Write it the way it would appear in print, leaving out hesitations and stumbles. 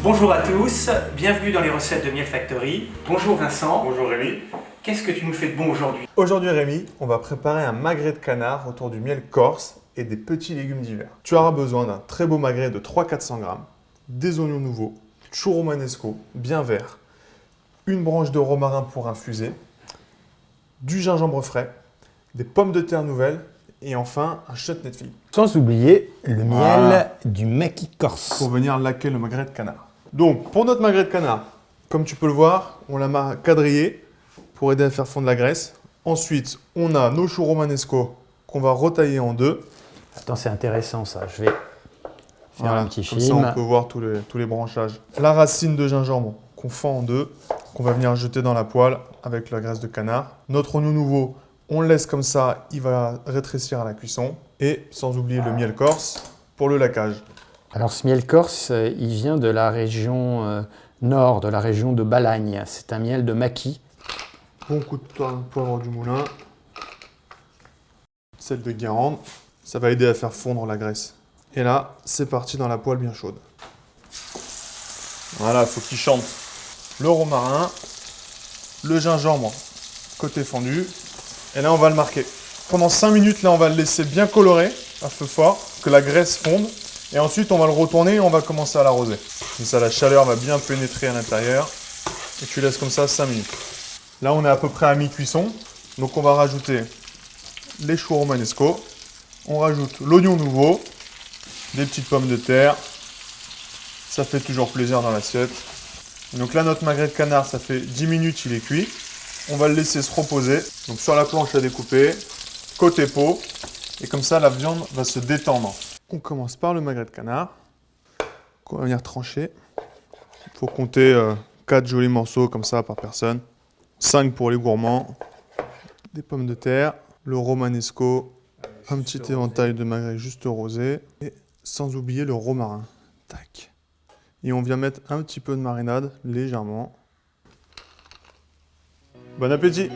Bonjour à tous, bienvenue dans les recettes de Miel Factory. Bonjour Vincent. Bonjour Rémi. Qu'est-ce que tu nous fais de bon aujourd'hui? Aujourd'hui Rémi, on va préparer un magret de canard autour du miel corse et des petits légumes d'hiver. Tu auras besoin d'un très beau magret de 300-400 grammes, des oignons nouveaux, chou romanesco bien vert, une branche de romarin pour infuser, du gingembre frais, des pommes de terre nouvelles et enfin un chutney de figue. Sans oublier le miel Voilà. du maquis corse. Pour venir laquer le magret de canard. Donc pour notre magret de canard, comme tu peux le voir, on l'a quadrillé pour aider à faire fondre la graisse. Ensuite, on a nos choux romanesco qu'on va retailler en deux. Attends, c'est intéressant ça. Je vais faire Voilà, un petit comme film. ça on peut voir tous les branchages. La racine de gingembre qu'on fend en deux, qu'on va venir jeter dans la poêle avec la graisse de canard. Notre oignon nouveau, on le laisse comme ça, il va rétrécir à la cuisson. Et sans oublier le miel corse pour le laquage. Alors ce miel corse, il vient de la région nord, de la région de Balagne. C'est un miel de maquis. Bon coup de poivre du moulin. Sel de Guérande. Ça va aider à faire fondre la graisse. Et là, c'est parti dans la poêle bien chaude. Voilà, il faut qu'il chante. Le romarin, le gingembre côté fondu. Et là, on va le marquer. Pendant 5 minutes, là, on va le laisser bien colorer à feu fort, que la graisse fonde. Et ensuite, on va le retourner et on va commencer à l'arroser. Comme ça, la chaleur va bien pénétrer à l'intérieur. Et tu laisses comme ça 5 minutes. Là, on est à peu près à mi-cuisson. Donc, on va rajouter les choux romanesco. On rajoute l'oignon nouveau, des petites pommes de terre. Ça fait toujours plaisir dans l'assiette. Donc là, notre magret de canard, ça fait 10 minutes, il est cuit. On va le laisser se reposer. Donc sur la planche à découper, côté peau. Et comme ça, la viande va se détendre. On commence par le magret de canard, qu'on va venir trancher. Il faut compter 4 jolis morceaux comme ça par personne. 5 pour les gourmands. Des pommes de terre, le romanesco, un petit éventail de magret juste rosé. Et sans oublier le romarin. Tac. Et on vient mettre un petit peu de marinade, légèrement. Bon appétit!